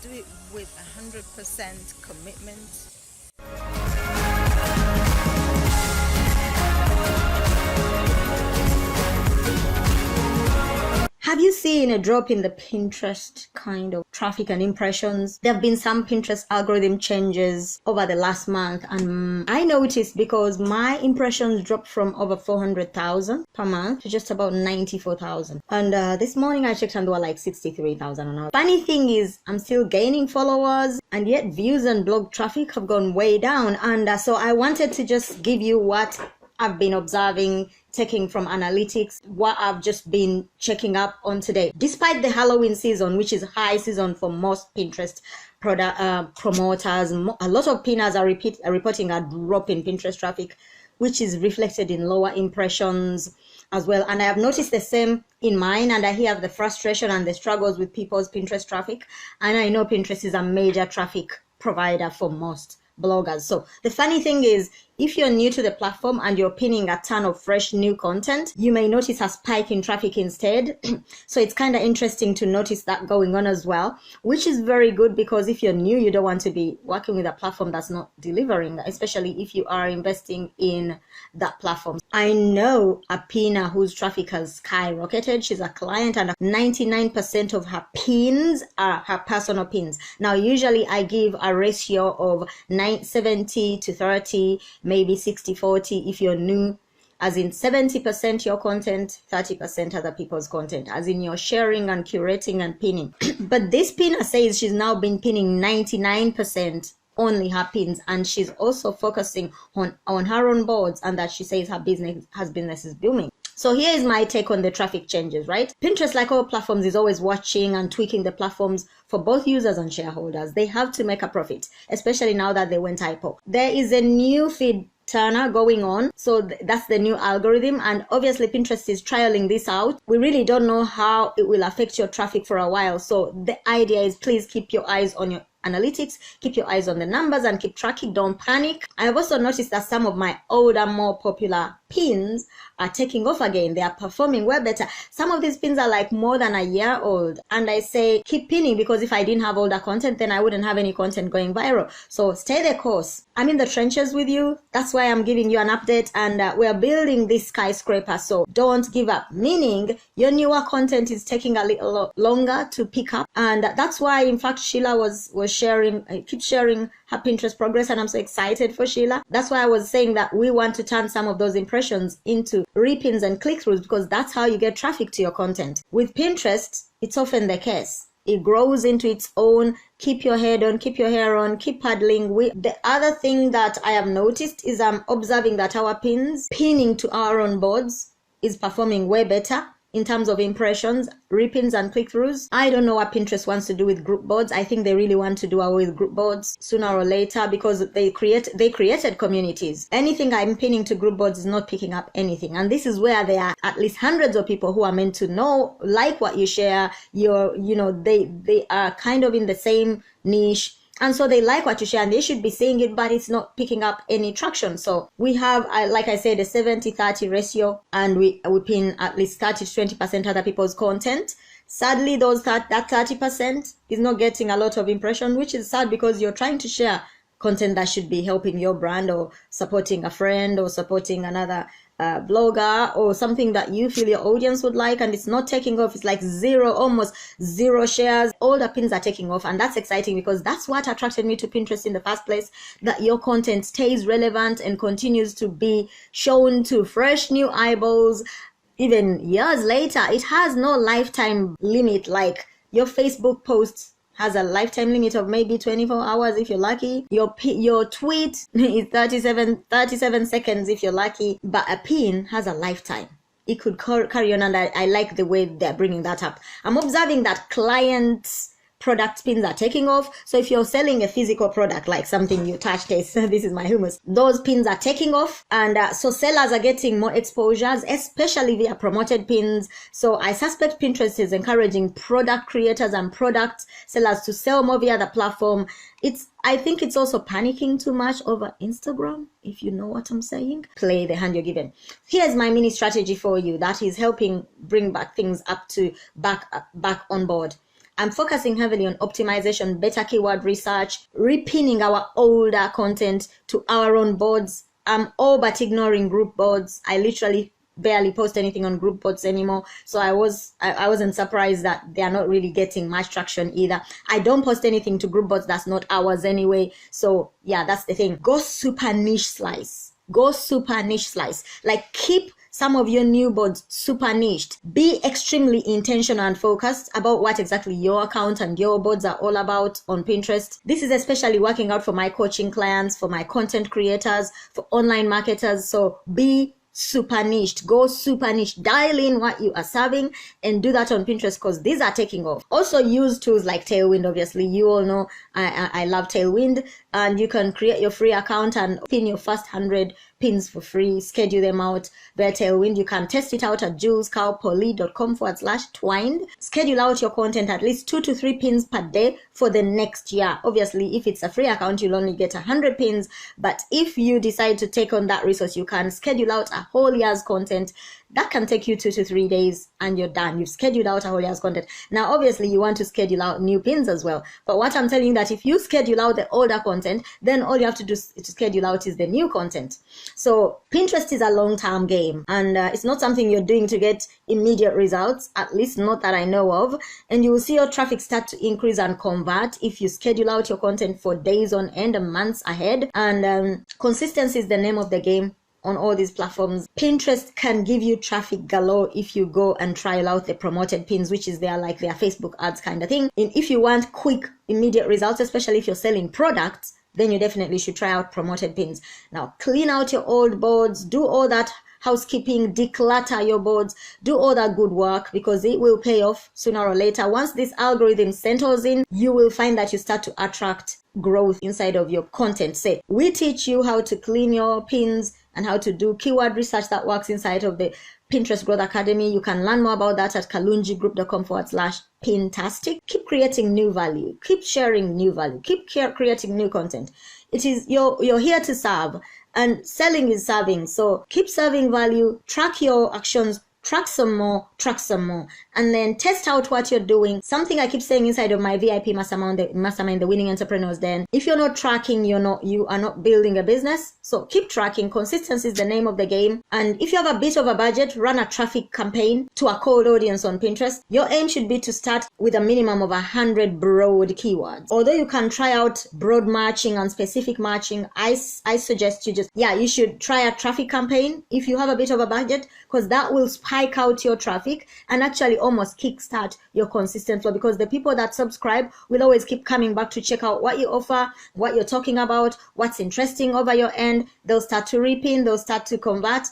do it with 100% commitment. Have you seen a drop in the Pinterest kind of traffic and impressions? There have been some Pinterest algorithm changes over the last month, and I noticed because my impressions dropped from over 400,000 per month to just about 94,000. And this morning I checked and they were like 63,000 an hour. Funny thing is, I'm still gaining followers, and yet views and blog traffic have gone way down. And so I wanted to just give you what I've been observing, taking from analytics, what I've just been checking up on today. Despite the Halloween season, which is high season for most Pinterest product promoters, a lot of pinners are reporting a drop in Pinterest traffic, which is reflected in lower impressions as well. And I have noticed the same in mine, and I hear the frustration and the struggles with people's Pinterest traffic. And I know Pinterest is a major traffic provider for most bloggers. So the funny thing is, if you're new to the platform and you're pinning a ton of fresh new content, you may notice a spike in traffic instead. So it's kind of interesting to notice that going on as well, which is very good, because if you're new, you don't want to be working with a platform that's not delivering, especially if you are investing in that platform. I know a pinner whose traffic has skyrocketed. She's a client, and 99% of her pins are her personal pins. Now, usually I give a ratio of 70 to 30, maybe 60-40 if you're new, as in 70% your content, 30% other people's content, as in you're sharing and curating and pinning. But this pinner says she's now been pinning 99% only her pins, and she's also focusing on her own boards, and that she says her business is booming. So here is my take on the traffic changes, right? Pinterest, like all platforms, is always watching and tweaking the platforms for both users and shareholders. They have to make a profit, especially now that they went IPO. There is a new feed turner going on, so that's the new algorithm, and obviously Pinterest is trialing this out. We really don't know how it will affect your traffic for a while, so the idea is, please keep your eyes on your analytics, keep your eyes on the numbers, and keep tracking. Don't panic. I've also noticed that some of my older, more popular pins are taking off again. They are performing way better. Some of these pins are like more than a year old, and I say keep pinning, because if I didn't have older content, then I wouldn't have any content going viral. So stay the course. I'm in the trenches with you. That's why I'm giving you an update, and we're building this skyscraper, so don't give up. Meaning your newer content is taking a little longer to pick up, and that's why, in fact, Sheila was sharing, keep sharing her Pinterest progress, and I'm so excited for Sheila. That's why I was saying that we want to turn some of those impressions into repins and click-throughs, because that's how you get traffic to your content. With Pinterest, it's often the case. It grows into its own. Keep your head on, keep your hair on, keep paddling. The other thing that I have noticed is I'm observing that our pinning to our own boards is performing way better in terms of impressions, repins, and click-throughs. I don't know what Pinterest wants to do with group boards. I think they really want to do away with group boards sooner or later, because they created communities. Anything I'm pinning to group boards is not picking up anything. And this is where there are at least hundreds of people who are meant to like what you share. They are kind of in the same niche, and so they like what you share, and they should be saying it, but it's not picking up any traction. So we have, like I said, a 70-30 ratio, and we pin at least 30 to 20% other people's content. Sadly, that 30% is not getting a lot of impression, which is sad, because you're trying to share content that should be helping your brand, or supporting a friend, or supporting another blogger, or something that you feel your audience would like, and it's not taking off. It's like almost zero shares. All the pins are taking off, and that's exciting, because that's what attracted me to Pinterest in the first place, that your content stays relevant and continues to be shown to fresh new eyeballs even years later. It has no lifetime limit like your Facebook posts has a lifetime limit of maybe 24 hours if you're lucky. Your tweet is 37 seconds if you're lucky, but a pin has a lifetime. It could carry on, and I like the way they're bringing that up. I'm observing that clients' product pins are taking off. So if you're selling a physical product, like something you touch, this is my hummus, those pins are taking off, and so sellers are getting more exposures, especially via promoted pins. So I suspect Pinterest is encouraging product creators and product sellers to sell more via the platform. I think it's also panicking too much over Instagram, if you know what I'm saying. Play the hand you're given. Here's my mini strategy for you that is helping bring back things up to back on board. I'm focusing heavily on optimization, better keyword research, repinning our older content to our own boards. I'm all but ignoring group boards. I literally barely post anything on group boards anymore, so I wasn't surprised that they are not really getting much traction either. I don't post anything to group boards that's not ours anyway, so yeah, that's the thing. Go super niche slice. Like, keep some of your new boards super niched. Be extremely intentional and focused about what exactly your account and your boards are all about on Pinterest. This is especially working out for my coaching clients, for my content creators, for online marketers. So be super niched. Go super niche. Dial in what you are serving and do that on Pinterest, because these are taking off. Also use tools like Tailwind. Obviously, you all know I love Tailwind, and you can create your free account and pin your first 100 pins for free, schedule them out via Tailwind. You can test it out at julescowpoly.com/twined. Schedule out your content at least 2 to 3 pins per day for the next year. Obviously, if it's a free account, you'll only get 100 pins, but if you decide to take on that resource, you can schedule out a whole year's content. That can take you 2 to 3 days and you're done. You've scheduled out a whole year's content. Now, obviously, you want to schedule out new pins as well. But what I'm telling you, that if you schedule out the older content, then all you have to do to schedule out is the new content. So Pinterest is a long-term game, and it's not something you're doing to get immediate results, at least not that I know of. And you will see your traffic start to increase and convert if you schedule out your content for days on end and months ahead. And consistency is the name of the game on all these platforms. Pinterest can give you traffic galore if you go and trial out the promoted pins, which is their Facebook ads kind of thing. And if you want quick, immediate results, especially if you're selling products, then you definitely should try out promoted pins. Now, clean out your old boards, do all that housekeeping, declutter your boards, do all that good work, because it will pay off sooner or later. Once this algorithm settles in, you will find that you start to attract growth inside of your content. Say, we teach you how to clean your pins and how to do keyword research that works inside of the Pinterest Growth Academy. You can learn more about that at kalungigroup.com/pintastic. Keep creating new value. Keep sharing new value. Keep creating new content. It is you're here to serve, and selling is serving. So keep serving value. Track your actions. Track some more, and then test out what you're doing. Something I keep saying inside of my VIP mastermind, the Winning Entrepreneurs Den: if you're not tracking, you are not building a business. So keep tracking. Consistency is the name of the game. And if you have a bit of a budget, run a traffic campaign to a cold audience on Pinterest. Your aim should be to start with a minimum of 100 broad keywords. Although you can try out broad matching and specific matching, I suggest you you should try a traffic campaign if you have a bit of a budget, because that will spike out your traffic and actually almost kickstart your consistent flow, because the people that subscribe will always keep coming back to check out what you offer, what you're talking about, what's interesting over your end. They'll start to repin, they'll start to convert.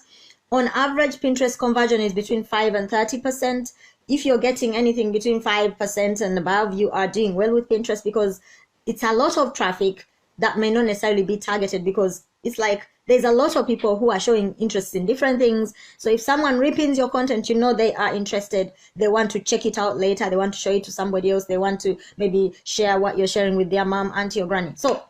On average, Pinterest conversion is between 5 and 30%. If you're getting anything between 5% and above, you are doing well with Pinterest, because it's a lot of traffic that may not necessarily be targeted, because it's like there's a lot of people who are showing interest in different things. So if someone repins your content, they are interested. They want to check it out later. They want to show it to somebody else. They want to maybe share what you're sharing with their mom, auntie, or granny. So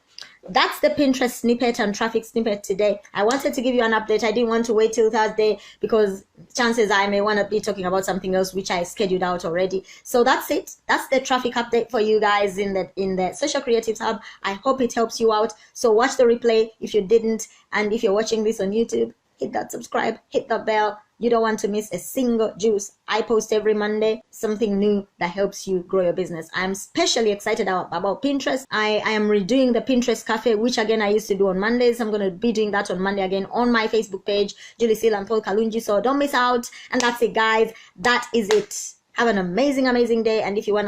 that's the Pinterest snippet and traffic snippet today. I wanted to give you an update. I didn't want to wait till Thursday, because chances are I may want to be talking about something else which I scheduled out already. So that's it. That's the traffic update for you guys in the Social Creatives Hub. I hope it helps you out. So watch the replay if you didn't, and if you're watching this on YouTube, hit that subscribe, hit the bell. You don't want to miss a single juice. I post every Monday something new that helps you grow your business. I'm especially excited about Pinterest. I am redoing the Pinterest Cafe, which again I used to do on Mondays. I'm going to be doing that on Monday again on my Facebook page, Julie, Syl, and Syl Kalungi. So don't miss out. And that's it, guys. That is it. Have an amazing day. And if you want